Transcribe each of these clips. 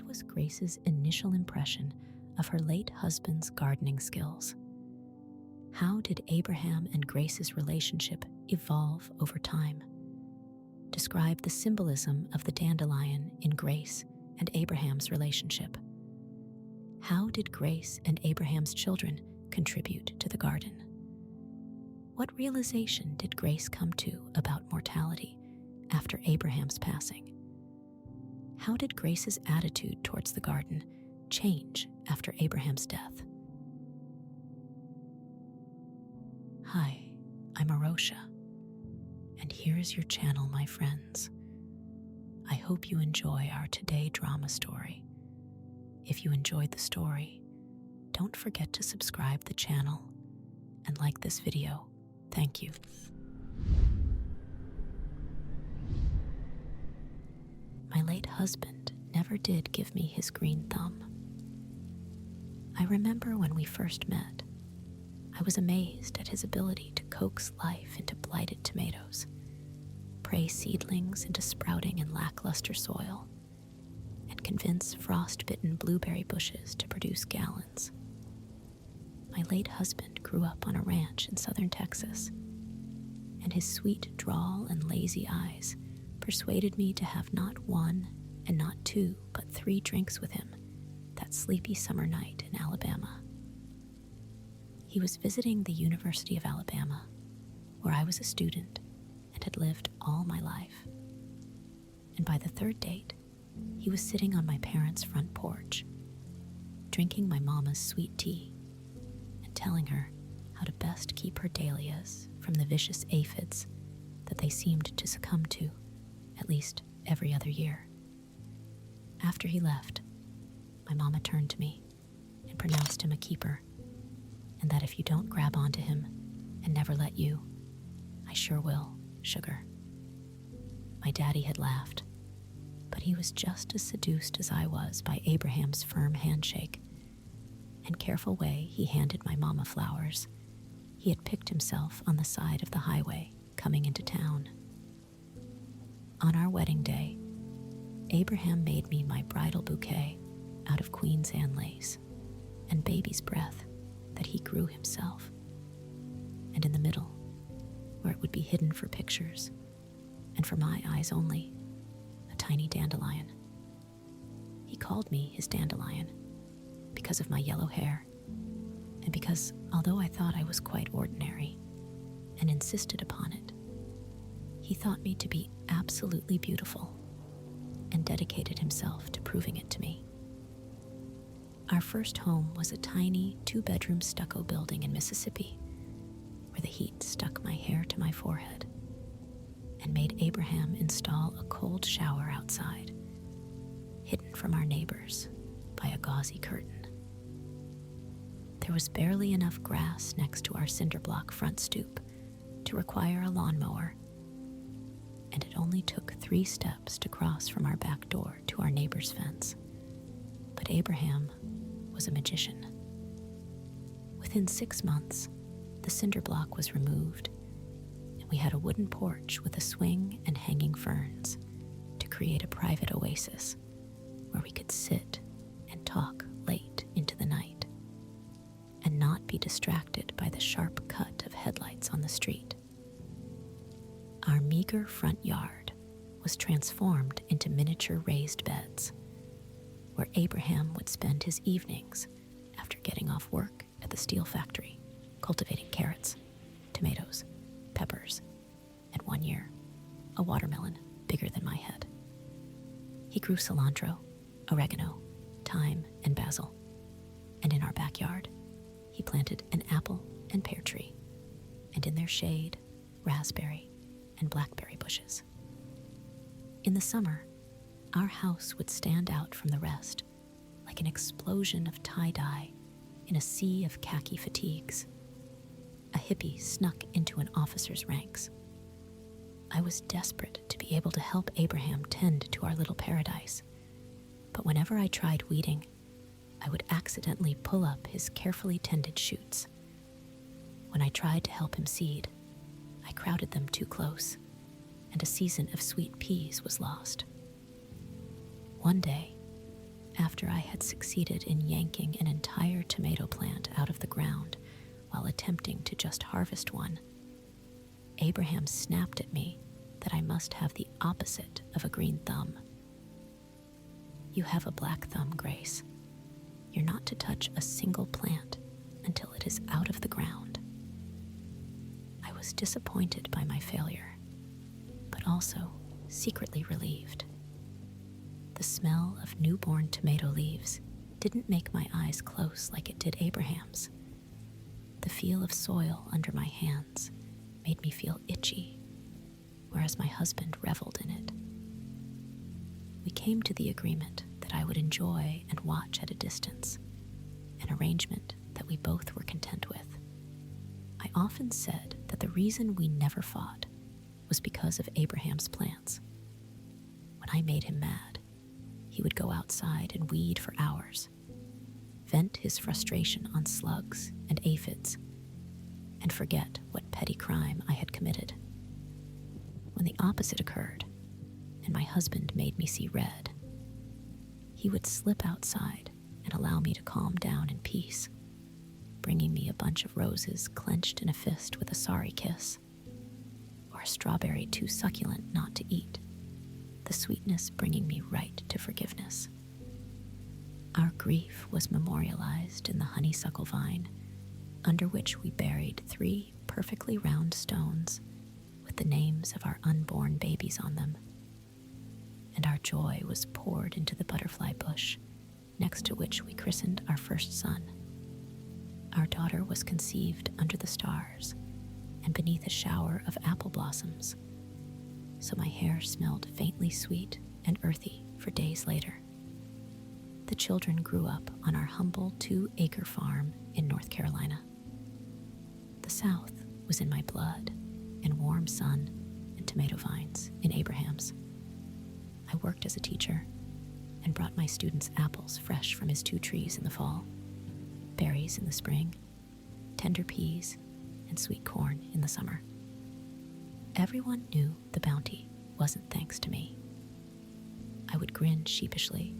was Grace's initial impression of her late husband's gardening skills? How did Abraham and Grace's relationship evolve over time? Describe the symbolism of the dandelion in Grace and Abraham's relationship. How did Grace and Abraham's children contribute to the garden? What realization did Grace come to about mortality after Abraham's passing? How did Grace's attitude towards the garden change after Abraham's death? Hi, I'm Arosha, and here is your channel, my friends. I hope you enjoy our today drama story. If you enjoyed the story, don't forget to subscribe the channel and like this video. Thank you. My late husband never did give me his green thumb. I remember when we first met, I was amazed at his ability to coax life into blighted tomatoes, pray seedlings into sprouting in lackluster soil, and convince frost-bitten blueberry bushes to produce gallons. My late husband grew up on a ranch in southern Texas, and his sweet drawl and lazy eyes persuaded me to have not one and not two, but 3 drinks with him that sleepy summer night in Alabama. He was visiting the University of Alabama, where I was a student and had lived all my life. And by the 3rd date, he was sitting on my parents' front porch, drinking my mama's sweet tea and telling her how to best keep her dahlias from the vicious aphids that they seemed to succumb to at least every other year. After he left, my mama turned to me and pronounced him a keeper, and that if you don't grab onto him and never let you, I sure will, sugar. My daddy had laughed, but he was just as seduced as I was by Abraham's firm handshake and careful way he handed my mama flowers he had picked himself on the side of the highway coming into town. On our wedding day, Abraham made me my bridal bouquet out of Queen's Anne lace and baby's breath that he grew himself. And in the middle, where it would be hidden for pictures and for my eyes only, a tiny dandelion. He called me his dandelion because of my yellow hair, and because although I thought I was quite ordinary and insisted upon it, he thought me to be absolutely beautiful and dedicated himself to proving it to me. Our first home was a tiny 2-bedroom stucco building in Mississippi, where the heat stuck my hair to my forehead and made Abraham install a cold shower outside, hidden from our neighbors by a gauzy curtain. There was barely enough grass next to our cinder block front stoop to require a lawnmower, and it only took 3 steps to cross from our back door to our neighbor's fence. But Abraham was a magician. Within 6 months, the cinder block was removed, and we had a wooden porch with a swing and hanging ferns to create a private oasis where we could sit and talk late into the night and not be distracted by the sharp cut of headlights on the street. Our meager front yard was transformed into miniature raised beds, where Abraham would spend his evenings after getting off work at the steel factory, cultivating carrots, tomatoes, peppers, and 1 year, a watermelon bigger than my head. He grew cilantro, oregano, thyme, and basil, and in our backyard, he planted an apple and pear tree, and in their shade, raspberry and blackberry bushes. In the summer, our house would stand out from the rest like an explosion of tie-dye in a sea of khaki fatigues. A hippie snuck into an officer's ranks. I was desperate to be able to help Abraham tend to our little paradise, but whenever I tried weeding, I would accidentally pull up his carefully tended shoots. When I tried to help him seed, I crowded them too close, and a season of sweet peas was lost. One day, After I had succeeded in yanking an entire tomato plant out of the ground while attempting to just harvest one, Abraham snapped at me that I must have the opposite of a green thumb. "You have a black thumb, Grace. You're not to touch a single plant until it is out of the ground." I was disappointed by my failure, but also secretly relieved. The smell of newborn tomato leaves didn't make my eyes close like it did Abraham's. The feel of soil under my hands made me feel itchy, whereas my husband reveled in it. We came to the agreement that I would enjoy and watch at a distance, an arrangement that we both were content with. I often said that the reason we never fought was because of Abraham's plants. When I made him mad, he would go outside and weed for hours, vent his frustration on slugs and aphids, and forget what petty crime I had committed. When the opposite occurred, and my husband made me see red, he would slip outside and allow me to calm down in peace, bringing me a bunch of roses clenched in a fist with a sorry kiss, or a strawberry too succulent not to eat, the sweetness bringing me right to forgiveness. Our grief was memorialized in the honeysuckle vine, under which we buried 3 perfectly round stones with the names of our unborn babies on them. And our joy was poured into the butterfly bush, next to which we christened our first son. Our daughter was conceived under the stars and beneath a shower of apple blossoms, so my hair smelled faintly sweet and earthy for days later. The children grew up on our humble 2-acre farm in North Carolina. The South was in my blood, and warm sun and tomato vines in Abraham's. I worked as a teacher and brought my students apples fresh from his 2 trees in the fall, berries in the spring, tender peas, and sweet corn in the summer. Everyone knew the bounty wasn't thanks to me. I would grin sheepishly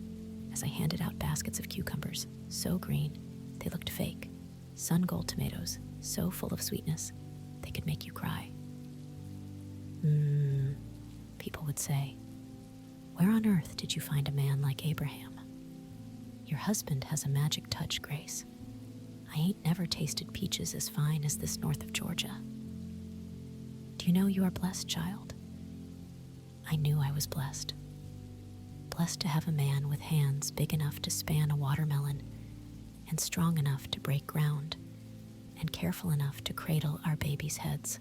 as I handed out baskets of cucumbers so green they looked fake, sun gold tomatoes so full of sweetness they could make you cry. People would say, "Where on earth did you find a man like Abraham? Your husband has a magic touch, Grace. I ain't never tasted peaches as fine as this north of Georgia. Do you know you are blessed, child?" I knew I was blessed. Blessed to have a man with hands big enough to span a watermelon and strong enough to break ground and careful enough to cradle our babies' heads.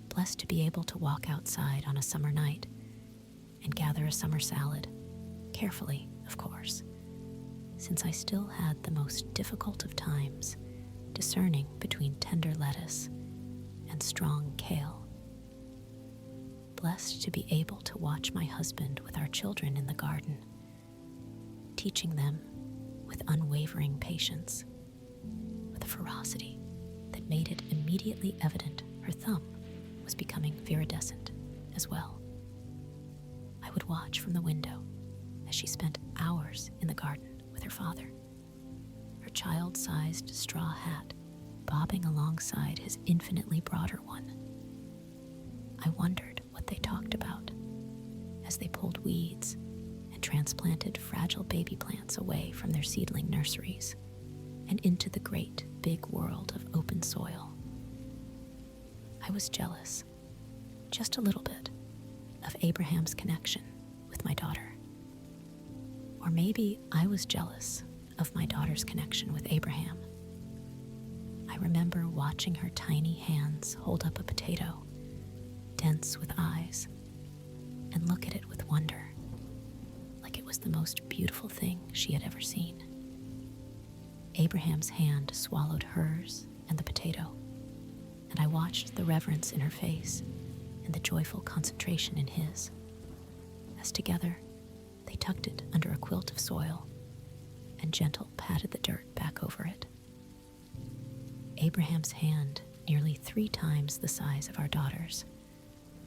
Blessed to be able to walk outside on a summer night and gather a summer salad, carefully, of course, since I still had the most difficult of times discerning between tender lettuce and strong kale. Blessed to be able to watch my husband with our children in the garden, teaching them with unwavering patience, with a ferocity that made it immediately evident her thumb was becoming viridescent as well. I would watch from the window as she spent hours in the garden with her father, her child-sized straw hat bobbing alongside his infinitely broader one. I wondered what they talked about as they pulled weeds and transplanted fragile baby plants away from their seedling nurseries and into the great big world of open soil. I was jealous, just a little bit, of Abraham's connection with my daughter. Or maybe I was jealous of my daughter's connection with Abraham. I remember watching her tiny hands hold up a potato, dense with eyes, and look at it with wonder, like it was the most beautiful thing she had ever seen. Abraham's hand swallowed hers and the potato, and I watched the reverence in her face and the joyful concentration in his, as together they tucked it under a quilt of soil and gentle patted the dirt back over it. Abraham's hand nearly 3 times the size of our daughter's,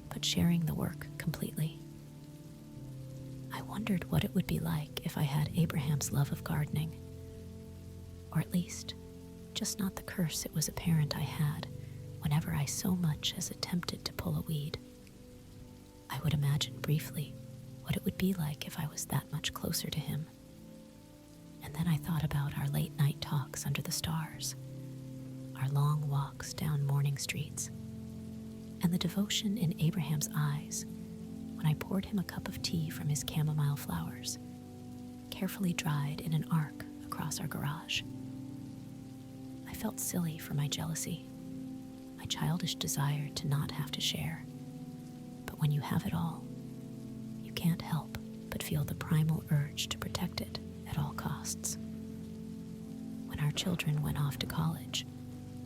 but sharing the work completely. I wondered what it would be like if I had Abraham's love of gardening, or at least, just not the curse it was apparent I had whenever I so much as attempted to pull a weed. I would imagine briefly what it would be like if I was that much closer to him. And then I thought about our late night talks under the stars, our long walks down morning streets, and the devotion in Abraham's eyes when I poured him a cup of tea from his chamomile flowers, carefully dried in an arc across our garage. I felt silly for my jealousy, my childish desire to not have to share. But when you have it all, you can't help but feel the primal urge to protect it at all costs. When our children went off to college,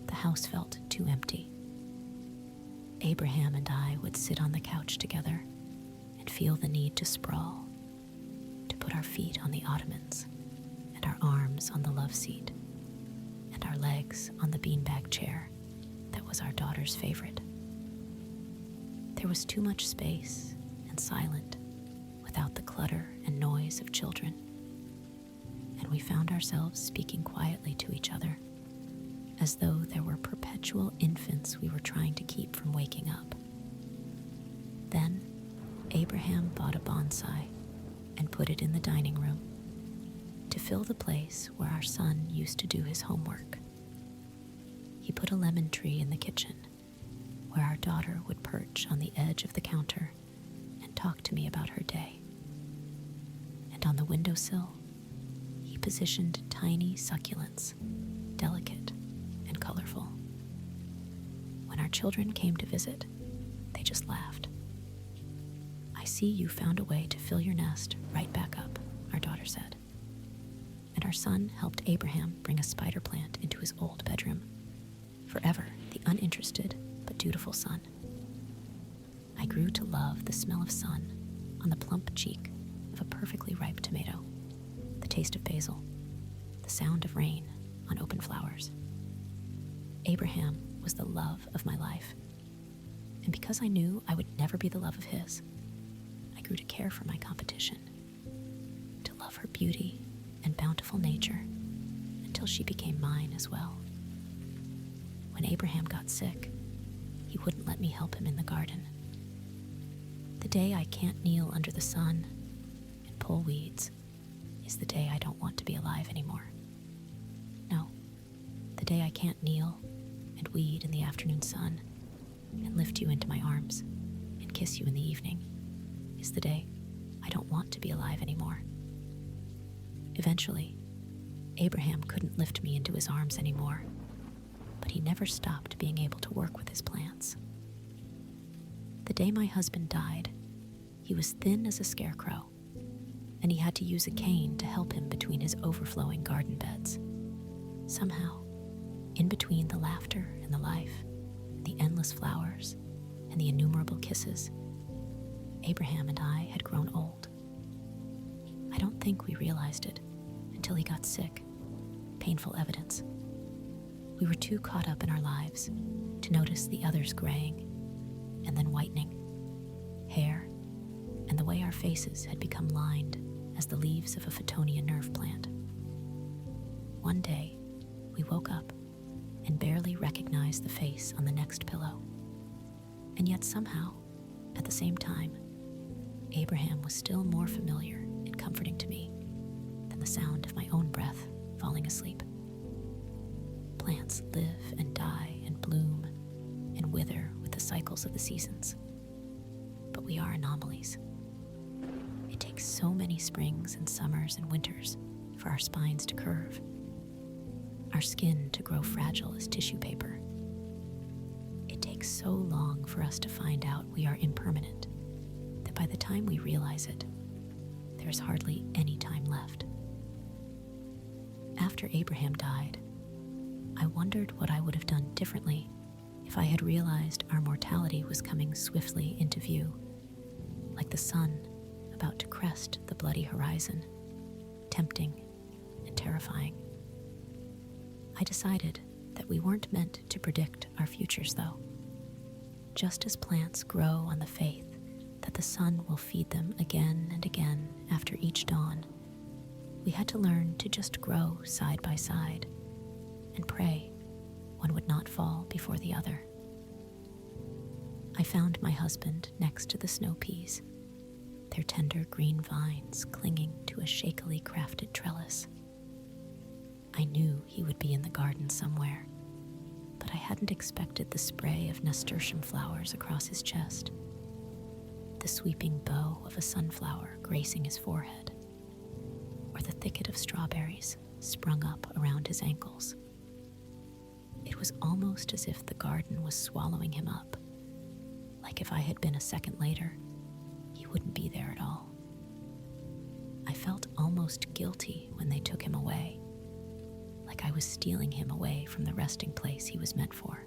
the house felt too empty. Abraham and I would sit on the couch together and feel the need to sprawl, to put our feet on the ottomans and our arms on the love seat and our legs on the beanbag chair that was our daughter's favorite. There was too much space and silent without the clutter and noise of children, and we found ourselves speaking quietly to each other as though there were perpetual infants we were trying to keep from waking up. Then Abraham bought a bonsai and put it in the dining room to fill the place where our son used to do his homework. He put a lemon tree in the kitchen where our daughter would perch on the edge of the counter and talk to me about her day. And on the windowsill, he positioned tiny succulents, delicate and colorful. When our children came to visit, they just laughed. "I see you found a way to fill your nest right back up," our daughter said. And our son helped Abraham bring a spider plant into his old bedroom, forever the uninterested but dutiful son. I grew to love the smell of sun on the plump cheek of a perfectly ripe tomato, the taste of basil, the sound of rain on open flowers. Abraham was the love of my life, and because I knew I would never be the love of his, I grew to care for my competition, to love her beauty and bountiful nature until she became mine as well. When Abraham got sick, he wouldn't let me help him in the garden. The day I can't kneel under the sun and pull weeds is the day I don't want to be alive anymore. No, the day I can't kneel and weed in the afternoon sun and lift you into my arms and kiss you in the evening is the day I don't want to be alive anymore. Eventually, Abraham couldn't lift me into his arms anymore, but he never stopped being able to work with his plants. The day my husband died, he was thin as a scarecrow, and he had to use a cane to help him between his overflowing garden beds. Somehow, in between the laughter and the life, the endless flowers, and the innumerable kisses, Abraham and I had grown old. I don't think we realized it until he got sick, painful evidence. We were too caught up in our lives to notice the others graying and then whitening, hair, and the way our faces had become lined as the leaves of a Phytonia nerve plant. One day, we woke up and barely recognized the face on the next pillow. And yet somehow, at the same time, Abraham was still more familiar and comforting to me than the sound of my own breath falling asleep. Plants live and die and bloom and wither with the cycles of the seasons. But we are anomalies. It takes so many springs and summers and winters for our spines to curve, our skin to grow fragile as tissue paper. It takes so long for us to find out we are impermanent that by the time we realize it, there is hardly any time left. After Abraham died, I wondered what I would have done differently if I had realized our mortality was coming swiftly into view, like the sun about to crest the bloody horizon, tempting and terrifying. I decided that we weren't meant to predict our futures, though. Just as plants grow on the faith that the sun will feed them again and again after each dawn, we had to learn to just grow side by side and pray one would not fall before the other. I found my husband next to the snow peas, their tender green vines clinging to a shakily crafted trellis. I knew he would be in the garden somewhere, but I hadn't expected the spray of nasturtium flowers across his chest, the sweeping bow of a sunflower gracing his forehead, or the thicket of strawberries sprung up around his ankles. It was almost as if the garden was swallowing him up, like if I had been a second later, he wouldn't be there at all. I felt almost guilty when they took him away, like I was stealing him away from the resting place he was meant for.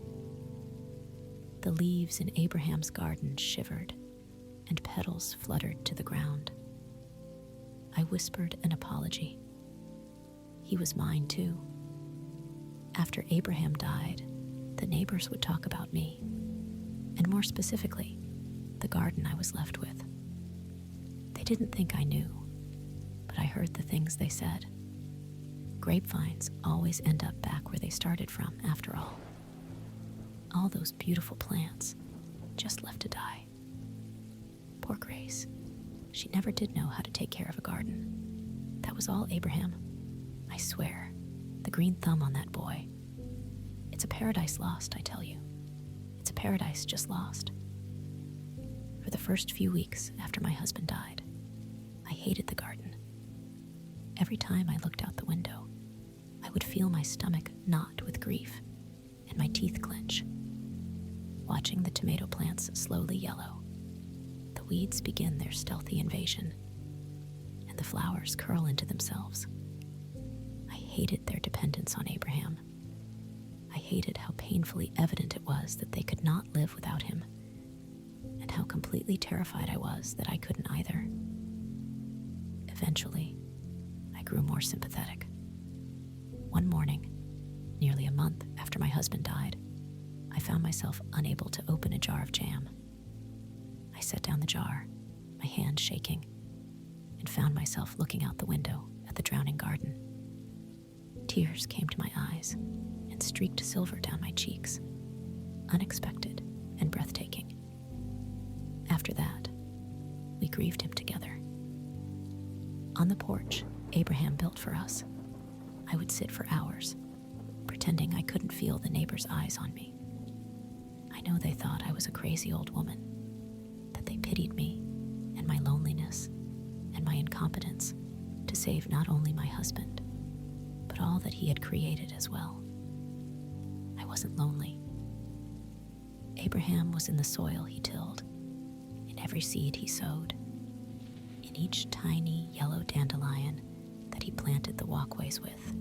The leaves in Abraham's garden shivered, and petals fluttered to the ground. I whispered an apology. He was mine too. After Abraham died, the neighbors would talk about me, and more specifically, the garden I was left with. They didn't think I knew, but I heard the things they said. Grapevines always end up back where they started from, after all. All those beautiful plants just left to die. Poor Grace. She never did know how to take care of a garden. That was all Abraham. I swear, the green thumb on that boy. It's a paradise lost, I tell you. It's a paradise just lost. For the first few weeks after my husband died, I hated the garden. Every time I looked out the window, I would feel my stomach knot with grief and my teeth clench. Watching the tomato plants slowly yellow, the weeds begin their stealthy invasion, and the flowers curl into themselves. I hated their dependence on Abraham. I hated how painfully evident it was that they could not live without him, and how completely terrified I was that I couldn't either. Eventually, I grew more sympathetic. One morning, nearly a month after my husband died, I found myself unable to open a jar of jam. I set down the jar, my hand shaking, and found myself looking out the window at the drowning garden. Tears came to my eyes and streaked silver down my cheeks, unexpected and breathtaking. After that, we grieved him together. On the porch Abraham built for us, I would sit for hours, pretending I couldn't feel the neighbors' eyes on me. I know they thought I was a crazy old woman, that they pitied me and my loneliness and my incompetence to save not only my husband, but all that he had created as well. I wasn't lonely. Abraham was in the soil he tilled, in every seed he sowed, in each tiny yellow dandelion that he planted the walkways with.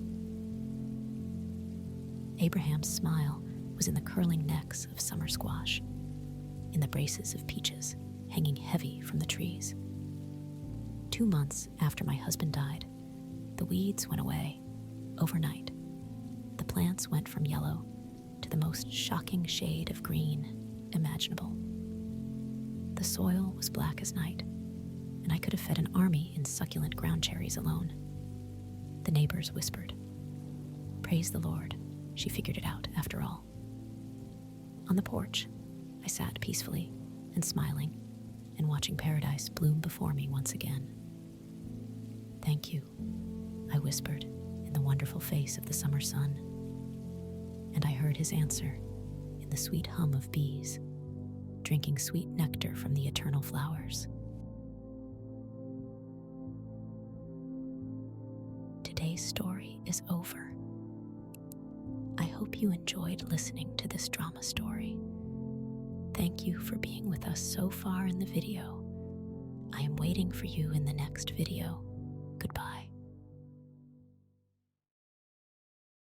Abraham's smile was in the curling necks of summer squash, in the braces of peaches hanging heavy from the trees. 2 months after my husband died, the weeds went away overnight. The plants went from yellow to the most shocking shade of green imaginable. The soil was black as night, and I could have fed an army in succulent ground cherries alone. The neighbors whispered, "Praise the Lord, she figured it out after all." On the porch, I sat peacefully and smiling and watching paradise bloom before me once again. "Thank you," I whispered in the wonderful face of the summer sun, and I heard his answer in the sweet hum of bees, drinking sweet nectar from the eternal flowers. Today's story is over. I hope you enjoyed listening to this drama story. Thank you for being with us so far in the video. I am waiting for you in the next video.